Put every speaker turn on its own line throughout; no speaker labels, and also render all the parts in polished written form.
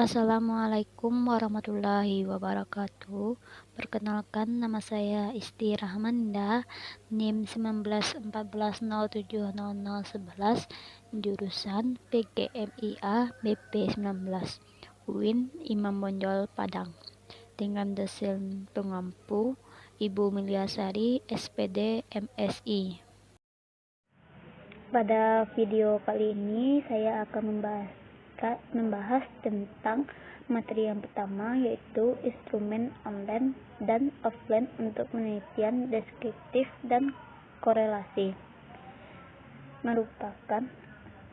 Assalamualaikum warahmatullahi wabarakatuh. Perkenalkan, nama saya Isti Rahmanda, NIM 1914070011, jurusan PGMIA BP 19, UIN Imam Bonjol Padang, dengan dosen pengampu Ibu Miliasari, SPD MSI. Pada video kali ini saya akan membahas tentang materi yang pertama, yaitu instrumen online dan offline untuk penelitian deskriptif dan korelasi. Merupakan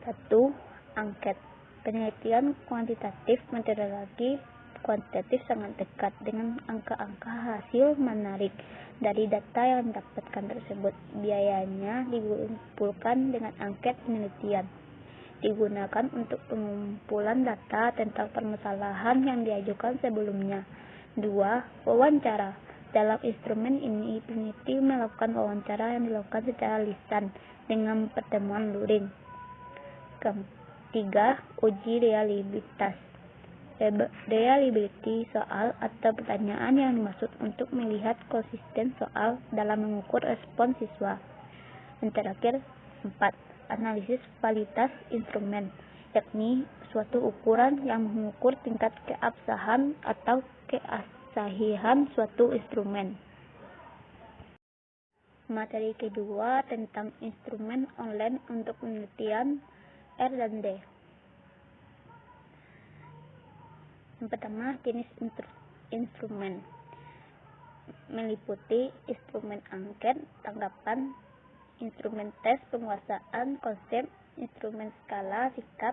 satu angket. Penelitian kuantitatif metodologi kuantitatif sangat dekat dengan angka-angka hasil menarik dari data yang didapatkan tersebut. Biayanya dikumpulkan dengan angket penelitian. Digunakan untuk pengumpulan data tentang permasalahan yang diajukan sebelumnya. 2. Wawancara. Dalam instrumen ini, peneliti melakukan wawancara yang dilakukan secara lisan dengan pertemuan luring. 3. Uji realibilitas. Reliability soal atau pertanyaan yang dimaksud untuk melihat konsisten soal dalam mengukur respon siswa. Dan terakhir, 4. Analisis validitas instrumen, yakni suatu ukuran yang mengukur tingkat keabsahan atau kesahihan suatu instrumen. Materi kedua tentang instrumen online untuk penelitian R dan D. Yang pertama, jenis instrumen meliputi instrumen angket, tanggapan, instrumen tes penguasaan konsep, instrumen skala sikap,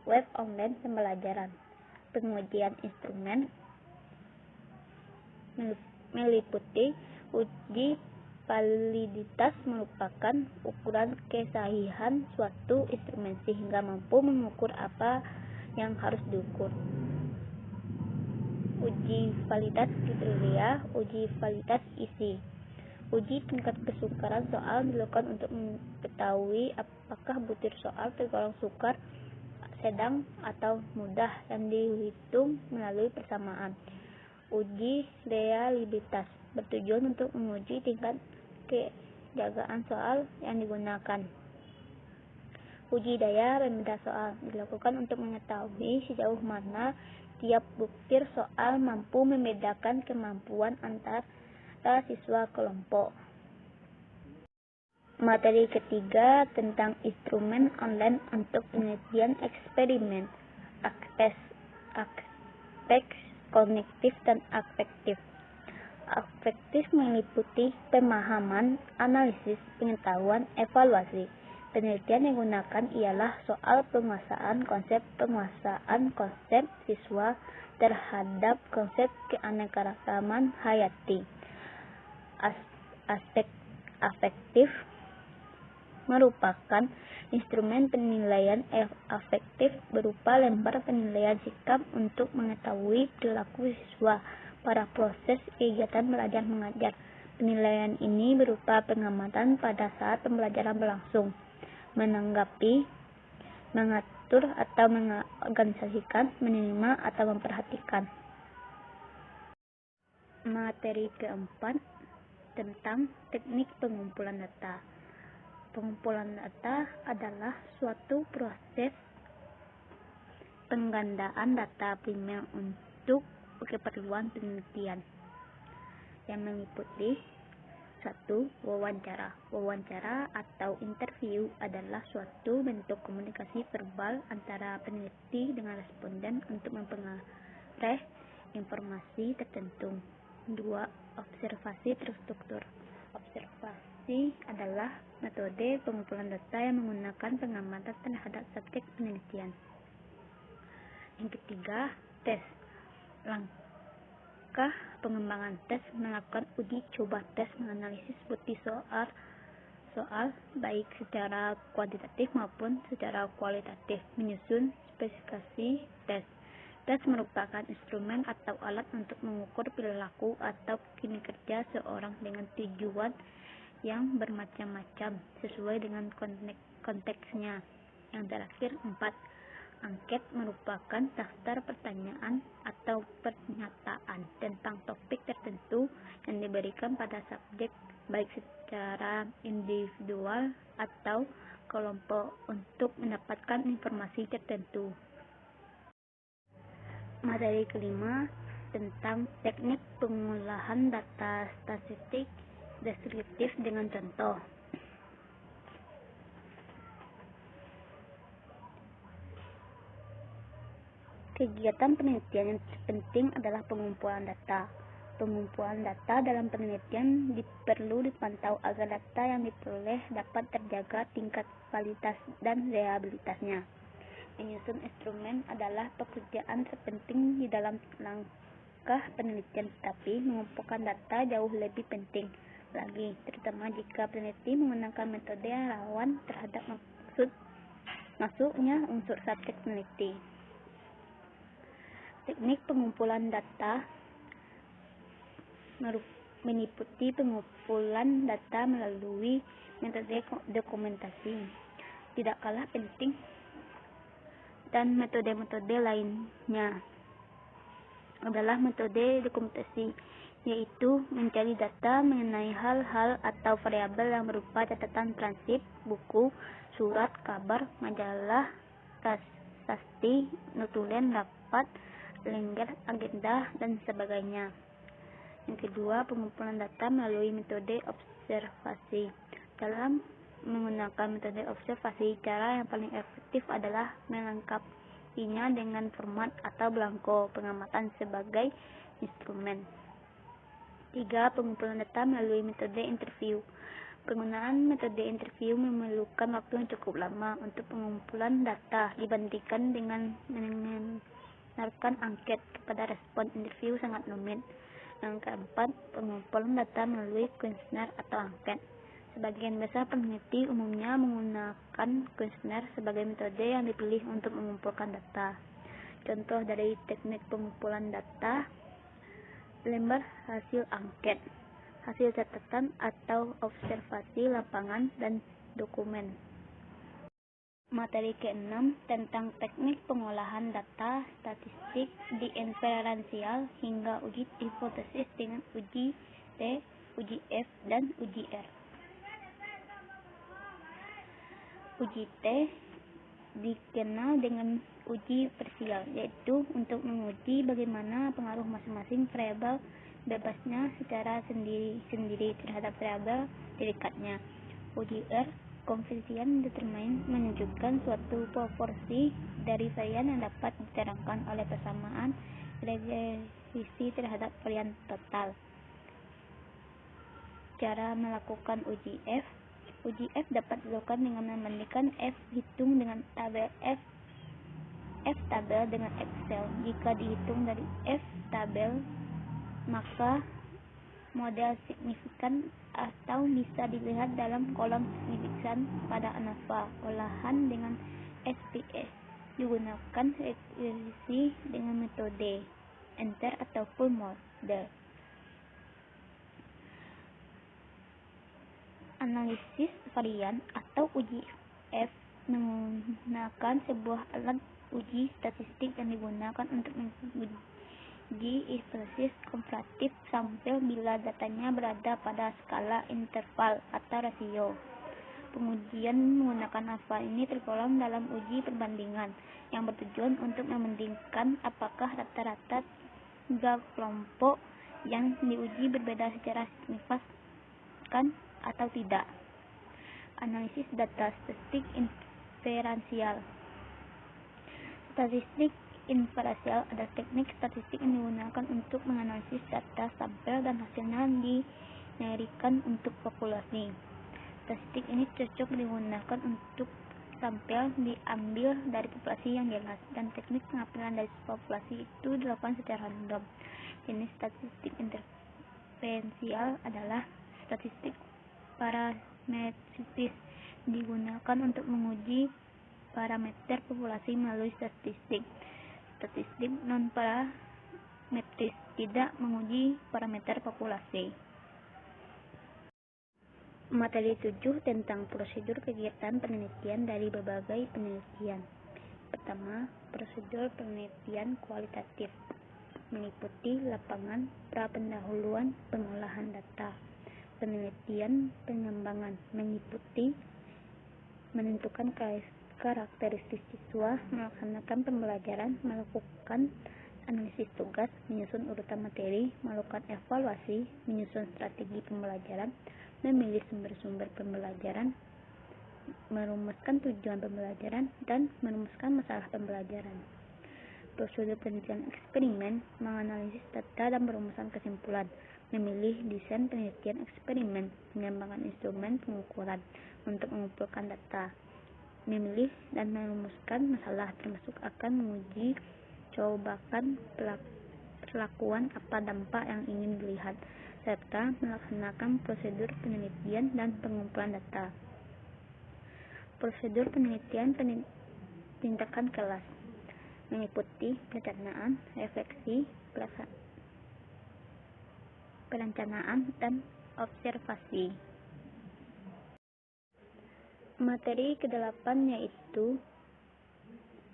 web online pembelajaran. Pengujian instrumen meliputi uji validitas, merupakan ukuran kesahihan suatu instrumen sehingga mampu mengukur apa yang harus diukur. Uji validitas kriteria, uji validitas isi. Uji tingkat kesukaran soal dilakukan untuk mengetahui apakah butir soal tergolong sukar, sedang, atau mudah yang dihitung melalui persamaan. Uji reliabilitas bertujuan untuk menguji tingkat kejagaan soal yang digunakan. Uji daya pembeda soal dilakukan untuk mengetahui sejauh mana tiap butir soal mampu membedakan kemampuan antara siswa kelompok. Materi ketiga tentang instrumen online untuk penelitian eksperimen, aspek kognitif dan afektif. Afektif meliputi pemahaman, analisis, pengetahuan, evaluasi. Penelitian yang digunakan ialah soal penguasaan konsep siswa terhadap konsep keanekaragaman hayati. Aspek afektif merupakan instrumen penilaian afektif berupa lembar penilaian sikap untuk mengetahui perilaku siswa pada proses kegiatan belajar mengajar. Penilaian ini berupa pengamatan pada saat pembelajaran berlangsung, menanggapi, mengatur atau mengorganisasikan, menerima atau memperhatikan. Materi keempat tentang teknik pengumpulan data. Pengumpulan data adalah suatu proses penggandaan data primer untuk keperluan penelitian yang meliputi 1. Wawancara. Wawancara atau interview adalah suatu bentuk komunikasi verbal antara peneliti dengan responden untuk memperoleh informasi tertentu. 2. Observasi terstruktur. Observasi adalah metode pengumpulan data yang menggunakan pengamatan terhadap subjek penelitian. Yang ketiga, tes. Langkah pengembangan tes melakukan uji coba tes menganalisis butir soal baik secara kuantitatif maupun secara kualitatif, menyusun spesifikasi tes. Tes merupakan instrumen atau alat untuk mengukur perilaku atau kinerja seorang dengan tujuan yang bermacam-macam sesuai dengan konteksnya. Yang terakhir, 4. Angket merupakan daftar pertanyaan atau pernyataan tentang topik tertentu yang diberikan pada subjek baik secara individual atau kelompok untuk mendapatkan informasi tertentu. Materi kelima tentang teknik pengolahan data statistik deskriptif dengan contoh. Kegiatan penelitian yang terpenting adalah pengumpulan data. Pengumpulan data dalam penelitian perlu dipantau agar data yang diperoleh dapat terjaga tingkat kualitas dan reliabilitasnya. Menyusun instrumen adalah pekerjaan terpenting di dalam langkah penelitian, tetapi mengumpulkan data jauh lebih penting lagi, terutama jika peneliti menggunakan metode yang rawan terhadap masuknya unsur subjek peneliti. Teknik pengumpulan data meliputi pengumpulan data melalui metode dokumentasi, tidak kalah penting, dan metode-metode lainnya adalah metode dokumentasi, yaitu mencari data mengenai hal-hal atau variabel yang berupa catatan transkrip, buku, surat, kabar, majalah, prasasti, notulen, rapat, kalender, agenda, dan sebagainya. Yang kedua, pengumpulan data melalui metode observasi. Dalam menggunakan metode observasi, cara yang paling efektif adalah melengkapinya dengan format atau belangko pengamatan sebagai instrumen. 3. Pengumpulan data melalui metode interview. Penggunaan metode interview memerlukan waktu yang cukup lama untuk pengumpulan data dibandingkan dengan mendengarkan angket. Kepada respon interview sangat rumit. Yang keempat, pengumpulan data melalui kuesioner atau angket. Sebagian besar peneliti umumnya menggunakan kuesioner sebagai metode yang dipilih untuk mengumpulkan data. Contoh dari teknik pengumpulan data: lembar hasil angket, hasil catatan atau observasi lapangan, dan dokumen. Materi ke-6 tentang teknik pengolahan data statistik diferensial hingga uji hipotesis dengan uji T, uji F, dan uji R. Uji T dikenal dengan uji parsial, yaitu untuk menguji bagaimana pengaruh masing-masing variabel bebasnya secara sendiri-sendiri terhadap variabel terdekatnya. Uji R koefisien determinan menunjukkan suatu proporsi dari varian yang dapat diterangkan oleh persamaan regresi terhadap varian total. Cara melakukan uji F. Uji F dapat dilakukan dengan membandingkan F hitung dengan tabel F tabel dengan Excel. Jika dihitung dari F tabel, maka model signifikan atau bisa dilihat dalam kolom signifikan pada ANOVA. Olahan dengan SPSS digunakan regresi dengan metode enter atau full model. Analisis varian atau uji F menggunakan sebuah alat uji statistik yang digunakan untuk menguji hipotesis komparatif sampel bila datanya berada pada skala interval atau rasio. Pengujian menggunakan alfa ini tergolong dalam uji perbandingan yang bertujuan untuk membandingkan apakah rata-rata tiga kelompok yang diuji berbeda secara signifikan atau tidak. Analisis data statistik inferensial. Statistik inferensial adalah teknik statistik yang digunakan untuk menganalisis data sampel dan hasilnya dinilaikan untuk populasi. Statistik ini cocok digunakan untuk sampel diambil dari populasi yang jelas, dan teknik pengambilan dari populasi itu dilakukan secara random. Jenis statistik inferensial adalah statistik parametris, digunakan untuk menguji parameter populasi melalui statistik. Statistik non-parametris tidak menguji parameter populasi. Materi 7 tentang prosedur kegiatan penelitian dari berbagai penelitian. Pertama, prosedur penelitian kualitatif meliputi lapangan pra-pendahuluan pengolahan data. Penelitian pengembangan meliputi menentukan karakteristik siswa, melaksanakan pembelajaran, melakukan analisis tugas, menyusun urutan materi, melakukan evaluasi, menyusun strategi pembelajaran, memilih sumber-sumber pembelajaran, merumuskan tujuan pembelajaran, dan merumuskan masalah pembelajaran. Prosedur penelitian eksperimen menganalisis data dan perumusan kesimpulan, memilih desain penelitian eksperimen, pengembangan instrumen pengukuran untuk mengumpulkan data, memilih dan merumuskan masalah termasuk akan menguji cobakan perlakuan apa dampak yang ingin dilihat, serta melaksanakan prosedur penelitian dan pengumpulan data. Prosedur penelitian tindakan kelas meliputi perencanaan, refleksi, perencanaan, dan observasi. Materi ke-8 yaitu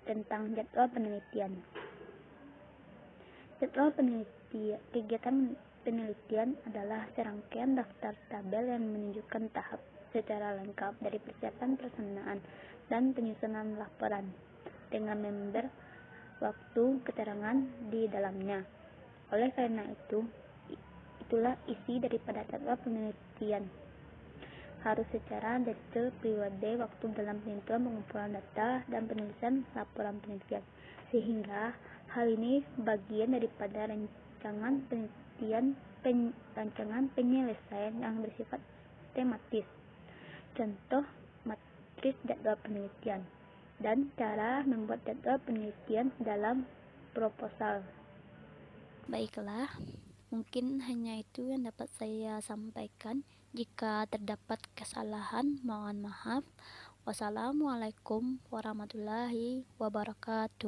tentang jadwal penelitian. Jadwal kegiatan penelitian adalah serangkaian daftar tabel yang menunjukkan tahap secara lengkap dari persiapan pelaksanaan dan penyusunan laporan dengan member waktu keterangan di dalamnya. Oleh karena itulah isi daripada jadwal penelitian. Harus secara detail periode waktu dalam penentuan pengumpulan data dan penulisan laporan penelitian, sehingga hal ini bagian daripada rancangan penyelesaian yang bersifat tematis. Contoh matris jadwal penelitian dan cara membuat jadwal penelitian dalam proposal. Baiklah, mungkin hanya itu yang dapat saya sampaikan. Jika terdapat kesalahan, mohon maaf. Wassalamualaikum warahmatullahi wabarakatuh.